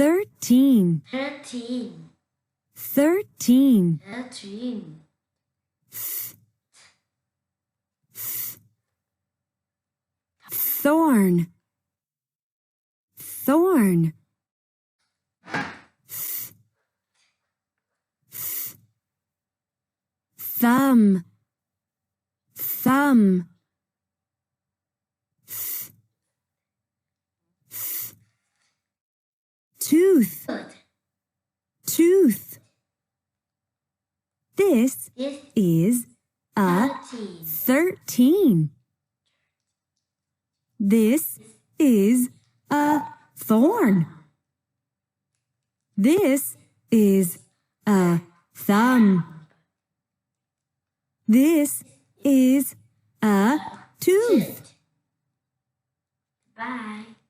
13, 13, 13, 13, thorn, thorn, thumb, thumb, tooth, good. tooth. This This is a 13, 13. This is a thorn. This is a thumb. This is a tooth. Bye.